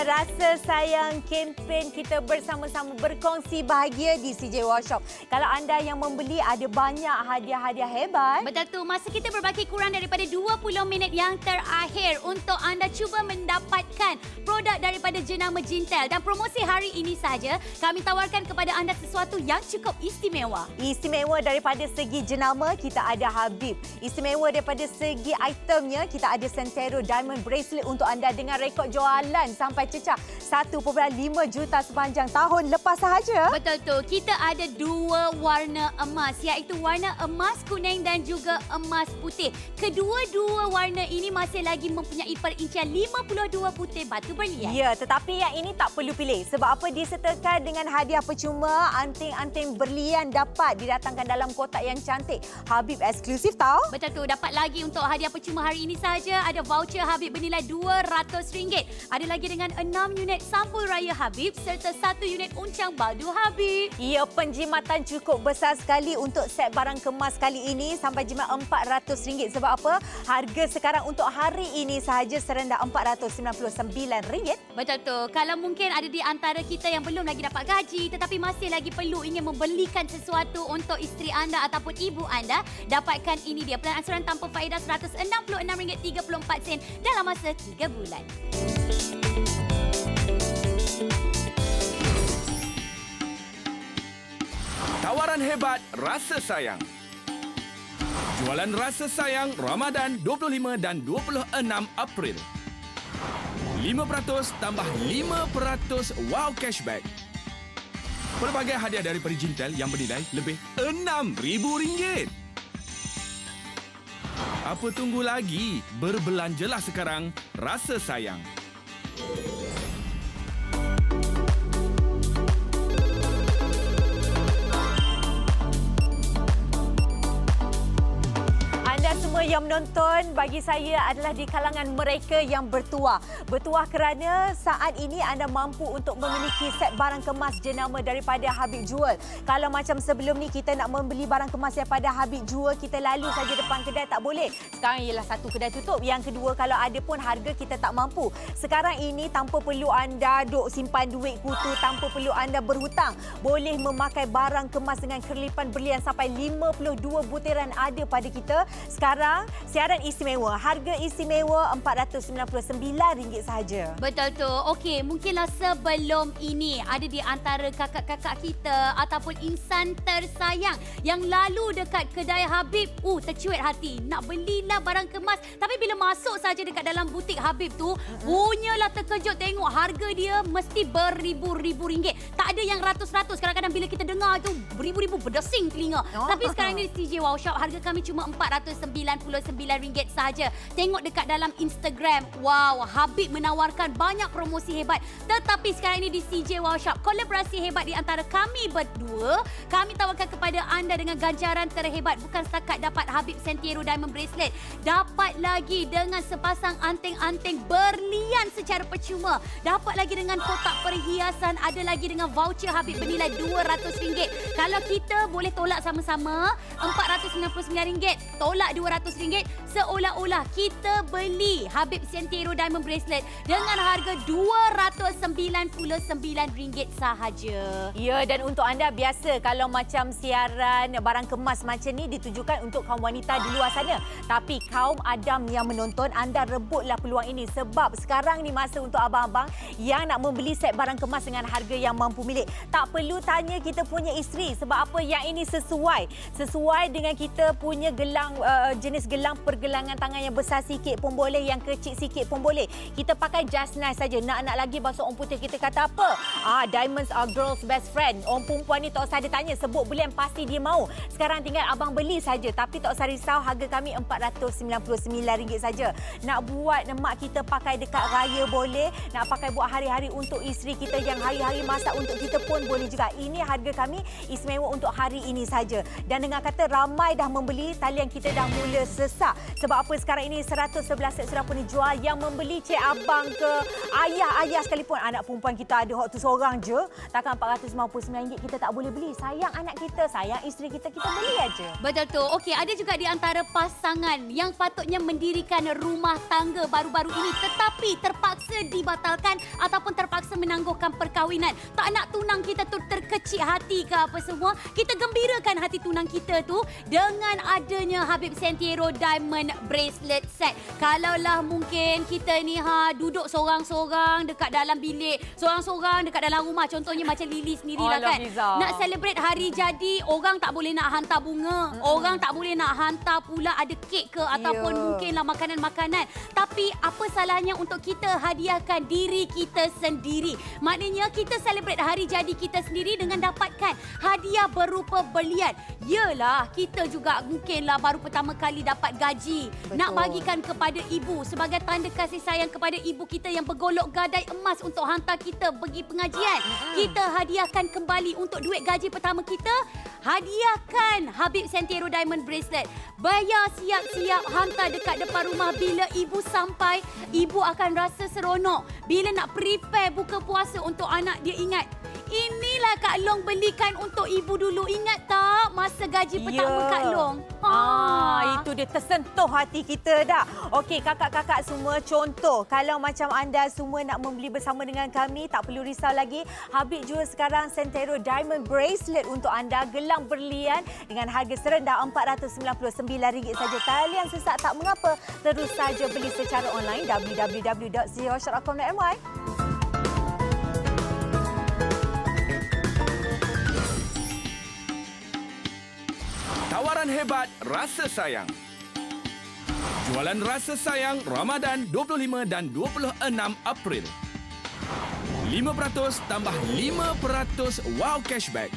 Rasa sayang kempen kita bersama-sama berkongsi bahagia di CJ Wow Shop. Kalau anda yang membeli, ada banyak hadiah-hadiah hebat. Betul tu. Masa kita berbaki kurang daripada 20 minit yang terakhir untuk anda cuba mendapatkan produk daripada jenama Jintel. Dan promosi hari ini saja, kami tawarkan kepada anda sesuatu yang cukup istimewa. Istimewa daripada segi jenama, kita ada Habib. Istimewa daripada segi itemnya, kita ada Sentiero Diamond Bracelet untuk anda dengan rekod jualan sampai cecah 1.5 juta sepanjang tahun lepas sahaja. Betul tu. Kita ada dua warna emas, iaitu warna emas kuning dan juga emas putih. Kedua-dua warna ini masih lagi mempunyai perincian 52 butir batu berlian. Ya, tetapi yang ini tak perlu pilih. Sebab apa? Disertakan dengan hadiah percuma, anting-anting berlian dapat didatangkan dalam kotak yang cantik. Habib eksklusif tau. Betul tu. Dapat lagi untuk hadiah percuma hari ini saja. Ada voucher Habib bernilai RM200. Ada lagi dengan 6 unit Sampul Raya Habib serta 1 unit uncang badu Habib. Ya, penjimatan cukup besar sekali untuk set barang kemas kali ini sampai jimat RM400. Sebab apa? Harga sekarang untuk hari ini sahaja serendah RM499. Betul tu. Kalau mungkin ada di antara kita yang belum lagi dapat gaji tetapi masih lagi perlu ingin membelikan sesuatu untuk isteri anda ataupun ibu anda, dapatkan ini dia pelan ansuran tanpa faedah RM166.34 dalam masa 3 bulan. Tawaran hebat rasa sayang. Jualan rasa sayang Ramadan 25 dan 26 April. 5% tambah 5% wow cashback. Pelbagai hadiah daripada Jintel yang bernilai lebih RM6,000. Apa tunggu lagi? Berbelanjalah sekarang, rasa sayang. Semua yang menonton bagi saya adalah di kalangan mereka yang bertuah. Bertuah kerana saat ini anda mampu untuk memiliki set barang kemas jenama daripada Habib Jewel. Kalau macam sebelum ni kita nak membeli barang kemas daripada Habib Jewel, kita lalu saja depan kedai, tak boleh. Sekarang ialah satu kedai tutup. Yang kedua, kalau ada pun harga kita tak mampu. Sekarang ini tanpa perlu anda duk simpan duit kutu, tanpa perlu anda berhutang. Boleh memakai barang kemas dengan kerlipan berlian sampai 52 butiran ada pada kita. Sekarang siaran istimewa, harga istimewa RM499 sahaja. Betul tu. Okey, mungkinlah sebelum ini ada di antara kakak-kakak kita ataupun insan tersayang yang lalu dekat kedai Habib, tercuit hati nak belilah barang kemas, tapi bila masuk saja dekat dalam butik Habib tu, punyalah terkejut tengok harga dia mesti beribu-ribu ringgit. Tak ada yang ratus-ratus. Kadang-kadang bila kita dengar tu beribu-ribu, berdesing telinga. Tapi sekarang ni di CJ Wow Shop harga kami cuma RM499 sahaja. Tengok dekat dalam Instagram. Wow, Habib menawarkan banyak promosi hebat. Tetapi sekarang ini di CJ Wow Shop, kolaborasi hebat di antara kami berdua. Kami tawarkan kepada anda dengan ganjaran terhebat. Bukan setakat dapat Habib Sentiero Diamond Bracelet. Dapat lagi dengan sepasang anting-anting berlian secara percuma. Dapat lagi dengan kotak perhiasan. Ada lagi dengan voucher Habib bernilai RM200. Kalau kita boleh tolak sama-sama RM499. Tolak RM200, seolah-olah kita beli Habib Sentiero Diamond Bracelet dengan harga RM299 sahaja. Ya, dan untuk anda biasa kalau macam siaran barang kemas macam ni ditujukan untuk kaum wanita di luar sana. Tapi kaum Adam yang menonton, anda rebutlah peluang ini sebab sekarang ni masa untuk abang-abang yang nak membeli set barang kemas dengan harga yang mampu milik. Tak perlu tanya kita punya isteri sebab apa, yang ini sesuai dengan kita punya gelang, jenis gelang pergelangan tangan yang besar sikit pun boleh, yang kecil sikit pun boleh. Kita pakai just nice saja. Nak lagi basuh orang putih kita kata apa? Diamonds are girls best friend. Orang perempuan ni tak usah dia tanya, sebut bulan pasti dia mau. Sekarang tinggal abang beli saja. Tapi tak usah risau, harga kami RM499 saja. Nak buat mak kita pakai dekat raya boleh, nak pakai buat hari-hari untuk isteri kita yang hari-hari masak untuk kita pun boleh juga. Ini harga kami istimewa untuk hari ini saja. Dan dengan kata ramai dah membeli, talian kita dah mula sesak. Sebab apa sekarang ini 111 set sudah pun dijual. Yang membeli cik abang ke ayah sekalipun, anak perempuan kita ada hak tu seorang je. Takkan RM499 kita tak boleh beli. Sayang anak kita, sayang isteri kita, kita beli aja. Betul tu. Okey, ada juga di antara pasangan yang patutnya mendirikan rumah tangga baru-baru ini tetapi terpaksa dibatalkan ataupun terpaksa menangguhkan perkahwinan. Tak nak tunang kita tu terkecil hati ke apa semua. Kita gembirakan hati tunang kita tu dengan adanya Habib Sentiero Diamond Bracelet Set. Kalaulah mungkin kita ni duduk sorang-sorang dekat dalam bilik, sorang-sorang dekat dalam rumah, contohnya macam Lily sendirilah kan. Nak celebrate hari jadi, orang tak boleh nak hantar bunga, orang tak boleh nak hantar pula ada kek ke ataupun mungkinlah makanan-makanan. Tapi apa salahnya untuk kita hadiahkan diri kita sendiri. Maknanya kita celebrate hari jadi kita sendiri dengan dapatkan hadiah berupa berlian. Yalah, kita juga mungkinlah baru pertama kali kali dapat gaji. Betul. Nak bagikan kepada ibu sebagai tanda kasih sayang kepada ibu kita yang bergolok gadai emas untuk hantar kita pergi pengajian. Kita hadiahkan kembali untuk duit gaji pertama kita. Hadiahkan Habib Sentiero Diamond Bracelet. Bayar siap-siap, hantar dekat depan rumah. Bila ibu sampai, ibu akan rasa seronok. Bila nak prepare buka puasa untuk anak dia, ingat, inilah Kak Long belikan untuk ibu dulu. Ingat tak masa gaji pertama Kak Long? Itu dia, tersentuh hati kita dah. Okey, kakak-kakak semua, contoh kalau macam anda semua nak membeli bersama dengan kami, tak perlu risau lagi. Habib jual sekarang Sentiero Diamond Bracelet untuk anda, gelang berlian dengan harga serendah RM499 saja. Talian sesak tak mengapa, terus saja beli secara online www.zeroshop.com.my. Tawaran hebat rasa sayang. Jualan rasa sayang Ramadan 25 dan 26 April. 5% tambah 5% wow cashback.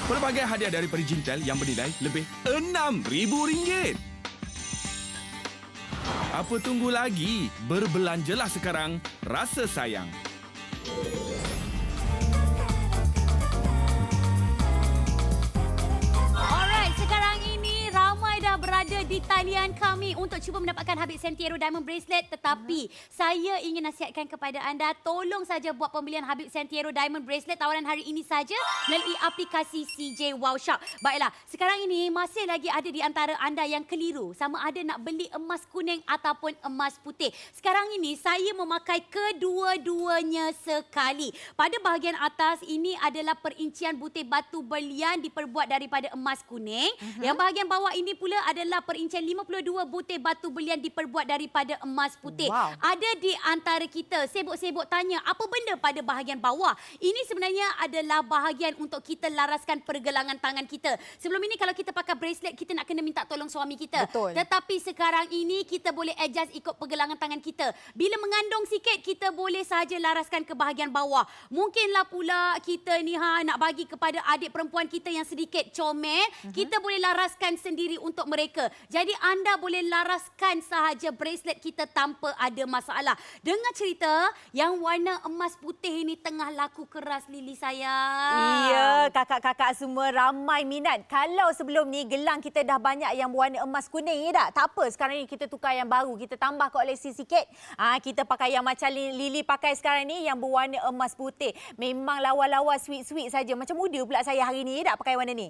Pelbagai hadiah daripada Jintel yang bernilai lebih RM6,000. Apa tunggu lagi? Berbelanjalah sekarang, rasa sayang. Berada di talian kami untuk cuba mendapatkan Habib Sentiero Diamond Bracelet, tetapi saya ingin nasihatkan kepada anda, tolong saja buat pembelian Habib Sentiero Diamond Bracelet tawaran hari ini saja melalui aplikasi CJ Wow Shop. Baiklah, sekarang ini masih lagi ada di antara anda yang keliru sama ada nak beli emas kuning ataupun emas putih. Sekarang ini saya memakai kedua-duanya sekali. Pada bahagian atas ini adalah perincian butir batu berlian diperbuat daripada emas kuning. Yang bahagian bawah ini pula adalah perincian 52 butir batu berlian diperbuat daripada emas putih. Wow. Ada di antara kita sibuk-sibuk tanya apa benda pada bahagian bawah. Ini sebenarnya adalah bahagian untuk kita laraskan pergelangan tangan kita. Sebelum ini kalau kita pakai bracelet, kita nak kena minta tolong suami kita. Betul. Tetapi sekarang ini kita boleh adjust ikut pergelangan tangan kita. Bila mengandung sikit, kita boleh saja laraskan ke bahagian bawah. Mungkinlah pula kita ni nak bagi kepada adik perempuan kita yang sedikit comel, kita boleh laraskan sendiri untuk mereka. Jadi anda boleh laraskan sahaja bracelet kita tanpa ada masalah. Dengar cerita yang warna emas putih ini tengah laku keras, Lily sayang. Iya, kakak-kakak semua ramai minat. Kalau sebelum ni gelang kita dah banyak yang berwarna emas kuning ni tak apa. Sekarang ni kita tukar yang baru. Kita tambah koleksi sikit. Kita pakai yang macam Lily pakai sekarang ni yang berwarna emas putih. Memang lawa-lawa sweet-sweet saja. Macam muda pula saya hari ni tak pakai warna ni.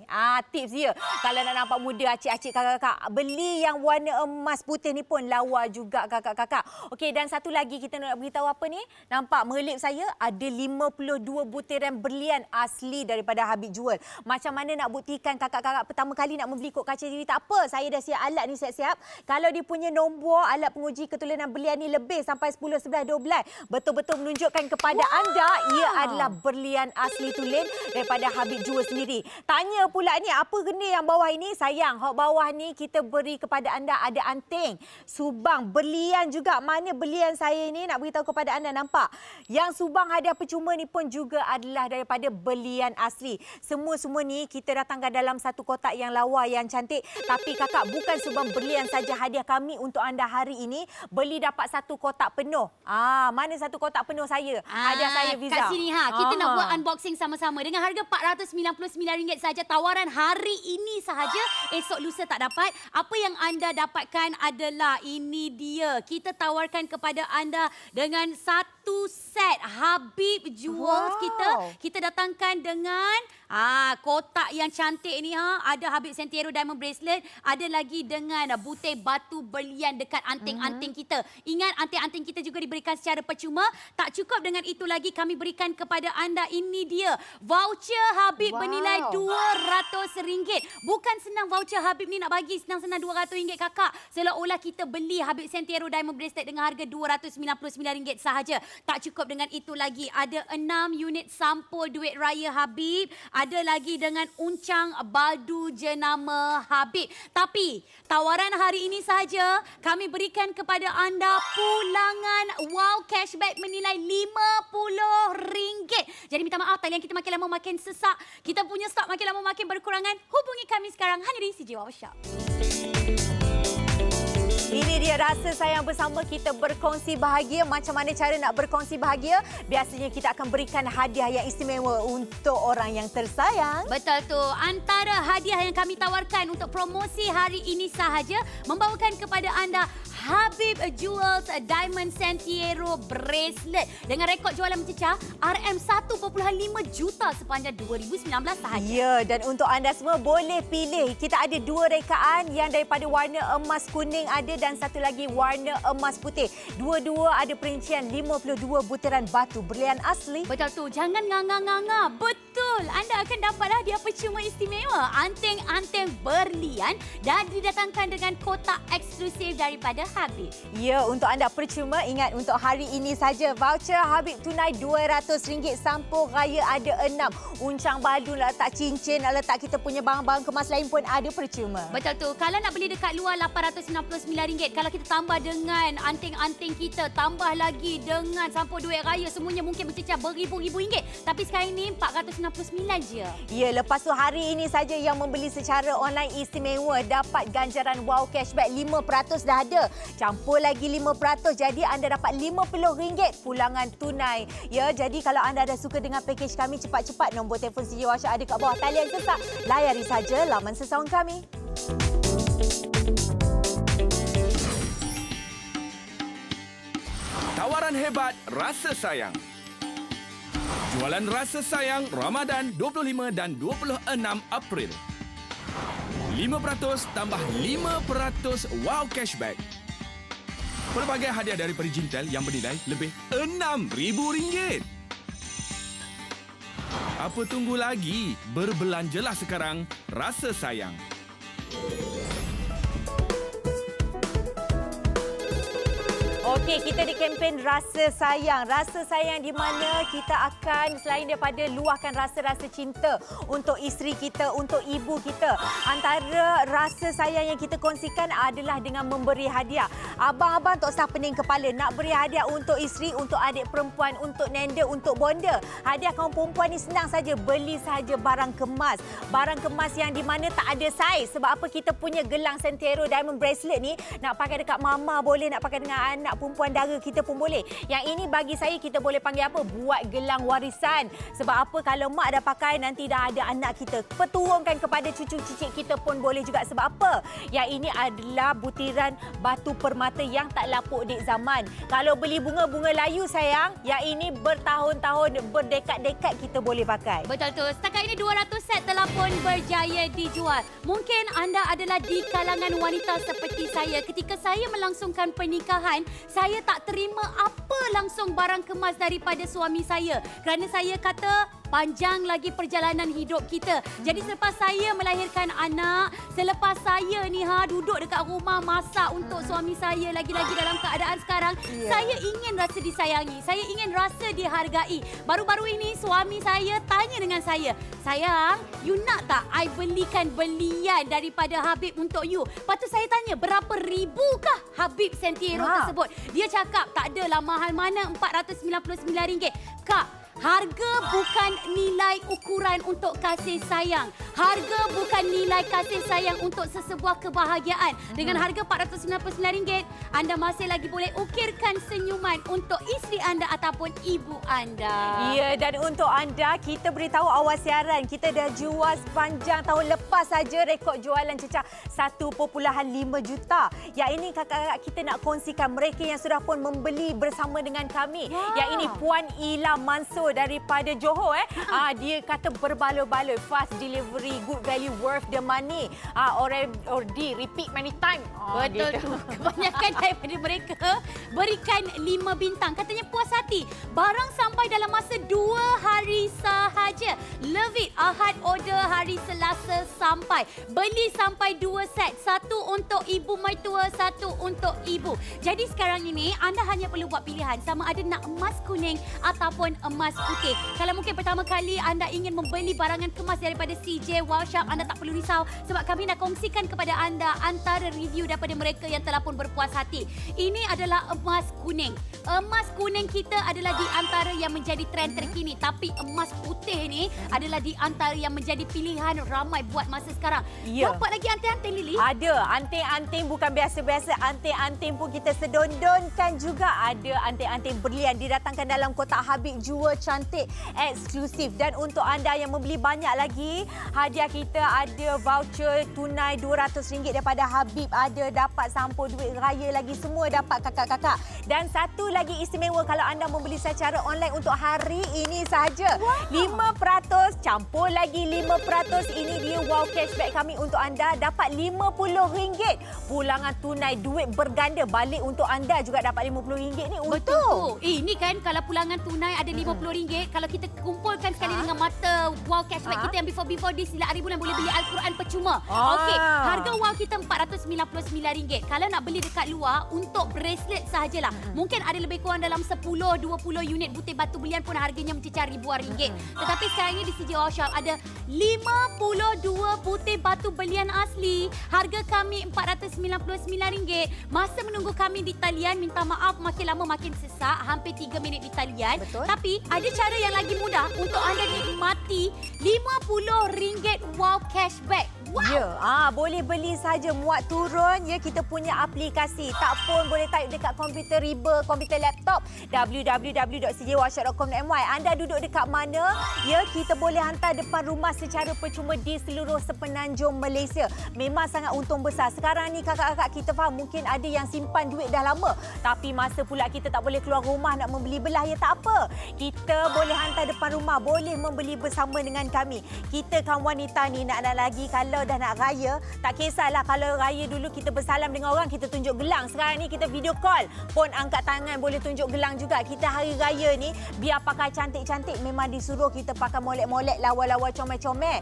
Tips dia. Kalau nak nampak muda acik-acik kakak-kakak, beli yang warna emas putih ni pun lawa juga kakak-kakak. Okey, dan satu lagi kita nak beritahu apa ni? Nampak melip saya ada 52 butiran berlian asli daripada Habib jual. Macam mana nak buktikan kakak-kakak pertama kali nak membeli kod kaca diri? Tak apa, saya dah siap alat ni siap-siap. Kalau dia punya nombor alat penguji keturunan berlian ni lebih sampai 10, 11, 12, betul-betul menunjukkan kepada anda ia adalah berlian asli tulen daripada Habib jual sendiri. Tanya pula ni apa genda yang bawah ini? Sayang, hok bawah ni kita beri kepada anda ada anting, subang, berlian juga. Mana berlian saya ni nak beritahu kepada anda, nampak? Yang subang hadiah percuma ni pun juga adalah daripada berlian asli. Semua-semua ni kita datangkan dalam satu kotak yang lawa, yang cantik. Tapi kakak, bukan subang berlian saja hadiah kami untuk anda hari ini. Beli dapat satu kotak penuh. Mana satu kotak penuh saya? Hadiah saya, Fiza. Kat sini kita nak buat unboxing sama-sama dengan harga RM499 saja. Tawaran hari ini sahaja, esok lusa tak dapat. Apa yang anda dapatkan adalah ini dia. Kita tawarkan kepada anda dengan satu set Habib Jewels kita. Kita datangkan dengan kotak yang cantik ni. Ada Habib Sentiero Diamond Bracelet. Ada lagi dengan butir batu berlian dekat anting-anting kita. Ingat, anting-anting kita juga diberikan secara percuma. Tak cukup dengan itu lagi, kami berikan kepada anda ini dia. Voucher Habib bernilai RM200. Bukan senang voucher Habib ni nak bagi senang-senang RM200 kakak. Seolah-olah kita beli Habib Sentiero Diamond Bracelet dengan harga RM299 sahaja. Tak cukup dengan itu lagi. Ada 6 unit sampul duit raya Habib. Ada lagi dengan uncang baldu jenama Habib. Tapi tawaran hari ini sahaja kami berikan kepada anda pulangan wow cashback menilai RM50. Jadi minta maaf, talian kita makin lama makin sesak. Kita punya stok makin lama makin berkurangan. Hubungi kami sekarang hanya di CJ Wow Shop. Ini dia rasa sayang bersama, kita berkongsi bahagia. Macam mana cara nak berkongsi bahagia? Biasanya kita akan berikan hadiah yang istimewa untuk orang yang tersayang. Betul tu. Antara hadiah yang kami tawarkan untuk promosi hari ini sahaja membawakan kepada anda Habib Jewels Diamond Sentiero Bracelet dengan rekod jualan mencecah RM1.5 juta sepanjang 2019 sahaja. Ya, dan untuk anda semua boleh pilih. Kita ada 2 rekaan yang daripada warna emas kuning ada dan satu lagi warna emas putih. Dua-dua ada perincian 52 butiran batu berlian asli. Betul tu. Jangan nganga-nganga. Betul. Anda akan dapat hadiah percuma istimewa. Anting-anting berlian dan didatangkan dengan kotak eksklusif daripada Habib. Ya, untuk anda percuma, ingat untuk hari ini saja. Voucher Habib tunai RM200. Sampul raya ada 6. Uncang balun nak letak cincin, nak letak kita punya barang-barang kemas lain pun ada percuma. Betul tu. Kalau nak beli dekat luar RM869. Kalau kita tambah dengan anting-anting kita, tambah lagi dengan sampul duit raya, semuanya mungkin mencecah beribu-ribu ringgit. Tapi sekarang ini RM469 je. Ya, lepas tu hari ini saja yang membeli secara online istimewa dapat ganjaran wow cashback 5% dah ada. Campur lagi 5%, jadi anda dapat RM50 pulangan tunai. Ya, jadi kalau anda ada suka dengan pakej kami, cepat-cepat nombor telefon CJ Warshak ada kat bawah talian sesak. Layari saja laman sesaung kami. Tawaran hebat Rasa Sayang. Jualan Rasa Sayang Ramadan 25 dan 26 April. 5% tambah 5% wow cashback. Pelbagai hadiah daripada Jintel yang bernilai lebih RM6,000. Apa tunggu lagi? Berbelanjalah sekarang. Rasa Sayang. Okey, kita di kempen Rasa Sayang. Rasa sayang di mana kita akan selain daripada luahkan rasa-rasa cinta untuk isteri kita, untuk ibu kita. Antara rasa sayang yang kita kongsikan adalah dengan memberi hadiah. Abang-abang tak usah pening kepala. Nak beri hadiah untuk isteri, untuk adik perempuan, untuk nenda, untuk bonda. Hadiah kaum perempuan ni senang saja. Beli sahaja barang kemas. Barang kemas yang di mana tak ada saiz. Sebab apa? Kita punya gelang Sentiero Diamond Bracelet ni nak pakai dekat mama boleh, nak pakai dengan anak perempuan dara kita pun boleh. Yang ini bagi saya kita boleh panggil apa? Buat gelang warisan. Sebab apa? Kalau mak dah pakai, nanti dah ada anak kita. Peturunkan kepada cucu-cicit kita pun boleh juga. Sebab apa? Yang ini adalah butiran batu permata yang tak lapuk dek zaman. Kalau beli bunga-bunga layu sayang, yang ini bertahun-tahun, berdekad-dekad kita boleh pakai. Betul tu. Setakat ini 200 set telah pun berjaya dijual. Mungkin anda adalah di kalangan wanita seperti saya. Ketika saya melangsungkan pernikahan, saya tak terima apa langsung barang kemas daripada suami saya. Kerana saya kata panjang lagi perjalanan hidup kita. Jadi selepas saya melahirkan anak, selepas saya ni duduk dekat rumah masak untuk suami saya lagi-lagi dalam keadaan sekarang, saya ingin rasa disayangi. Saya ingin rasa dihargai. Baru-baru ini suami saya tanya dengan saya, "Sayang, you nak tak I belikan belian daripada Habib untuk you?" Lepas tu saya tanya, "Berapa ribukah Habib Sentiero tersebut?" Dia cakap, "Tak adalah mahal mana, RM499. Kak, harga bukan nilai ukuran untuk kasih sayang. Harga bukan nilai kasih sayang untuk sesebuah kebahagiaan. Dengan harga RM499, anda masih lagi boleh ukirkan senyuman untuk isteri anda ataupun ibu anda." Ya, dan untuk anda, kita beritahu awal siaran, kita dah jual sepanjang tahun lepas saja rekod jualan cecah 1.5 juta. Yang ini kakak-kakak kita nak kongsikan mereka yang sudah pun membeli bersama dengan kami. Yang ini Puan Ila Mansur daripada Johor. Dia kata berbaloi-baloi, fast delivery, good value, worth the money. Order, repeat many time. Betul Gitu. tu. Kebanyakan daripada mereka berikan 5 bintang. Katanya puas hati. Barang sampai dalam masa 2 hari sahaja. Love it. Ahad order, hari Selasa sampai. Beli sampai 2 set. 1 untuk ibu mertua, 1 untuk ibu. Jadi sekarang ini anda hanya perlu buat pilihan sama ada nak emas kuning ataupun emas putih. Kalau mungkin pertama kali anda ingin membeli barangan kemas daripada CJ Warshak, anda tak perlu risau risau sebab kami nak kongsikan kepada anda antara review daripada mereka yang telah pun berpuas hati. Ini adalah emas kuning. Emas kuning kita adalah di antara yang menjadi trend terkini. Tapi emas putih ni adalah di antara yang menjadi pilihan ramai buat masa sekarang. Ya. Dapat lagi anting-anting, Lily? Ada. Anting-anting bukan biasa-biasa. Anting-anting pun kita sedondonkan juga. Ada anting-anting berlian didatangkan dalam kotak Habib Jua cantik eksklusif. Dan untuk anda yang membeli banyak lagi, hadiah kita ada voucher tunai RM200 daripada Habib. Ada dapat sampul duit raya lagi. Semua dapat kakak-kakak. Dan satu lagi istimewa kalau anda membeli secara online untuk hari ini sahaja. Wow. 5% campur lagi 5%. Ini dia wow cashback kami untuk anda. Dapat RM50. Pulangan tunai duit berganda balik untuk anda juga dapat RM50 ni untung. Betul. Ini kan kalau pulangan tunai ada RM50, kalau kita kumpulkan sekali dengan mata wow cashback kita yang before this sila hari bulan boleh beli Al-Quran percuma. Okey, harga wow kita RM499. Kalau nak beli dekat luar untuk bracelet sahajalah. Mungkin ada lebih kurang dalam 10-20 unit butir batu belian pun harganya mencecar ribuan ringgit. Tetapi sekarang ini di CJ Wow Shop ada 52 butir batu belian asli. Harga kami RM499. Masa menunggu kami di talian, minta maaf makin lama makin sesak, hampir 3 minit di talian. Betul. Tapi ada cara yang lagi mudah untuk anda nikmati RM50 wow cashback. Wow. Ya, boleh beli saja muat turun ya kita punya aplikasi. Tak pun boleh type dekat komputer riba, komputer laptop www.cjwowshop.com.my. Anda duduk dekat mana? Ya, kita boleh hantar depan rumah secara percuma di seluruh sepenanjung Malaysia. Memang sangat untung besar. Sekarang ni kakak-kakak kita faham mungkin ada yang simpan duit dah lama. Tapi masa pula kita tak boleh keluar rumah nak membeli belah, ya tak apa. Kita boleh hantar depan rumah, boleh membeli bersama dengan kami. Kita kaum wanita ni nak lagi kalau dah nak raya, tak kisahlah kalau raya dulu kita bersalam dengan orang, kita tunjuk gelang. Sekarang ni kita video call pun angkat tangan boleh tunjuk gelang juga. Kita hari raya ni biar pakai cantik-cantik memang disuruh kita pakai molek-molek, lawa-lawa, comel-comel.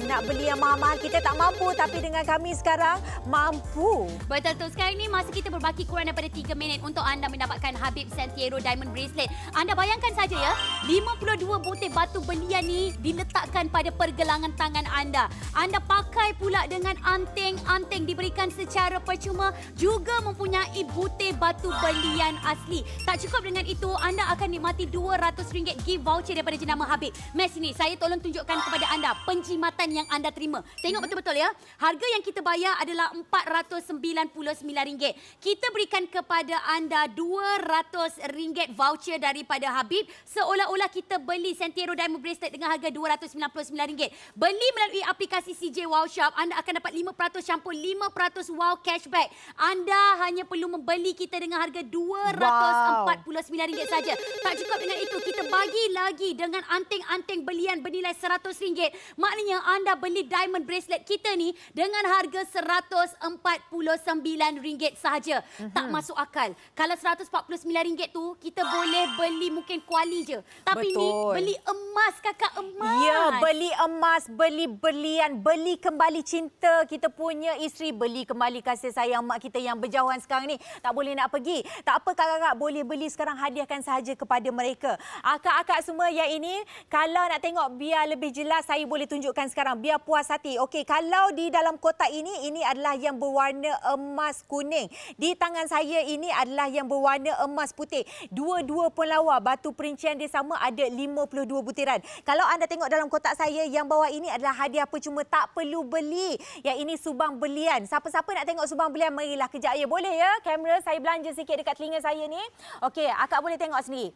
Nak beli yang mahal-mahal kita tak mampu, tapi dengan kami sekarang mampu. Betul tu. Sekarang ni masa kita berbaki kurang daripada 3 minit untuk anda mendapatkan Habib Sentiero Diamond Bracelet. Anda bayangkan saja ya, 52 butir batu belian ni diletakkan pada pergelangan tangan anda. Anda pakai pula dengan anting-anting diberikan secara percuma, juga mempunyai butir batu belian asli. Tak cukup dengan itu, anda akan nikmati RM200 gift voucher daripada jenama Habib. Mes ni, saya tolong tunjukkan kepada anda penjimatan yang anda terima. Tengok betul-betul ya. Harga yang kita bayar adalah RM499. Kita berikan kepada anda RM200 voucher daripada Habib, seolah-olah kita beli Sentiero Diamond Bracelet dengan harga RM299. Beli melalui aplikasi CJ Wow Shop, anda akan dapat 5% campur 5% wow cashback. Anda hanya perlu membeli kita dengan harga RM249 saja. Tak cukup dengan itu, kita bagi lagi dengan anting-anting belian bernilai RM100. Maknanya anda beli diamond bracelet kita ni dengan harga RM149 sahaja. Tak masuk akal. Kalau RM149 tu, kita boleh beli mungkin kuali je. Tapi betul. Ni beli emas, kakak, emas. Ya, beli emas, beli berlian, beli kembali cinta kita punya isteri, beli kembali kasih sayang mak kita yang berjauhan sekarang ni. Tak boleh nak pergi. Tak apa kakak-kakak, boleh beli sekarang, hadiahkan sahaja kepada mereka. Akak-akak semua yang ini, kalau nak tengok biar lebih jelas, saya boleh tunjukkan sekarang, biar puas hati. Okey, kalau di dalam kotak ini adalah yang berwarna emas kuning. Di tangan saya ini adalah yang berwarna emas putih. Dua-dua pun lawa, batu perincian dia sama, ada 52 butiran. Kalau anda tengok dalam kotak saya, yang bawah ini adalah hadiah percuma, tak perlu beli. Yang ini subang belian. Siapa-siapa nak tengok subang belian, marilah kejap ya. Boleh ya? Kamera saya belanja sikit dekat telinga saya ni. Okey, akak boleh tengok sendiri.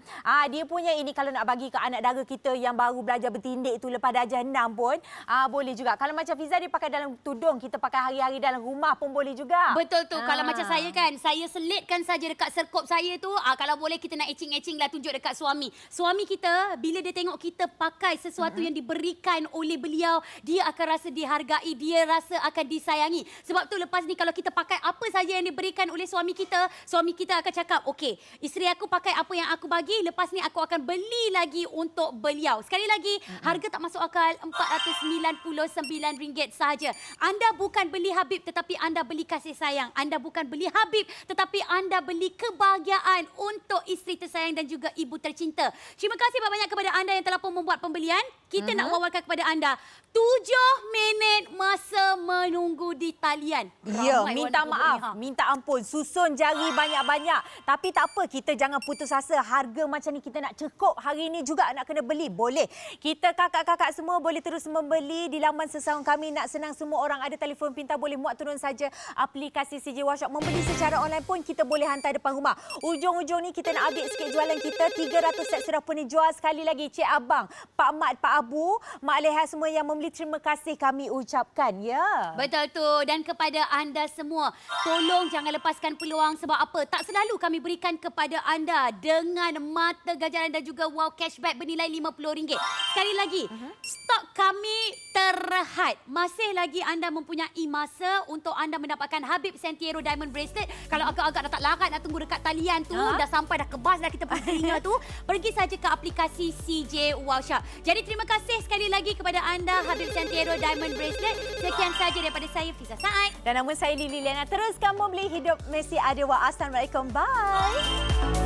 Dia punya ini kalau nak bagi ke anak dara kita yang baru belajar bertindik tu lepas darjah 6 pun, boleh juga. Kalau macam Fiza dia pakai dalam tudung, kita pakai hari-hari dalam rumah pun boleh juga. Betul tu. Kalau macam saya kan, saya selitkan saja dekat serkop saya tu. Kalau boleh kita nak ecing-ecing lah tunjuk dekat suami. Suami kita, bila dia tengok kita pakai sesuatu yang diberikan oleh beliau, dia akan rasa dihargai, dia rasa akan disayangi. Sebab tu lepas ni kalau kita pakai apa saja yang diberikan oleh suami kita akan cakap, okey, isteri aku pakai apa yang aku bagi, lepas ni aku akan beli lagi untuk beliau. Sekali lagi, harga tak masuk akal, RM499 sahaja. Anda bukan beli Habib tetapi anda beli kasih sayang. Anda bukan beli Habib tetapi anda beli kebahagiaan untuk isteri tersayang dan juga ibu tercinta. Terima kasih banyak kepada anda yang telah pun membuat pembelian. Kita nak wawarkan kepada anda 7 minit masa menunggu di talian. Ya, Ramai minta orang nak maaf, berbeli, minta ampun, susun jari banyak-banyak. Tapi tak apa, kita jangan putus asa. Harga macam ni kita nak cekuk hari ni juga nak kena beli. Boleh. Kita kakak-kakak semua boleh terus membeli di laman sesaung kami. Nak senang semua orang ada telefon pintar boleh muat turun saja aplikasi CJ Workshop. Membeli secara online pun kita boleh hantar depan rumah. Ujung-ujung ni kita nak update sikit jualan kita. 300 set sudah pun dijual. Sekali lagi, Cik Abang, Pak Mat, Pak Abu, Mak Leha semua yang membeli, terima kasih kami ucapkan. Ya. Betul tu. Dan kepada anda semua, tolong jangan lepaskan peluang sebab apa? Tak selalu kami berikan kepada anda dengan mata ganjaran dan juga wow cashback bernilai RM50. Sekali lagi, stok kami terhad. Masih lagi anda mempunyai masa untuk anda mendapatkan Habib Sentiero Diamond Bracelet. Kalau agak-agak dah tak larat nak tunggu dekat talian tu, dah sampai dah kebas dah kita pergi telinga tu, pergi saja ke aplikasi CJ Workshop. Jadi terima kasih sekali lagi kepada anda Habib Sentiero Diamond Bracelet. Sekian saja daripada saya Fiza Saad. Dan nama saya Liliana. Teruskan membeli, hidup mesti ada wah. Assalamualaikum. Bye.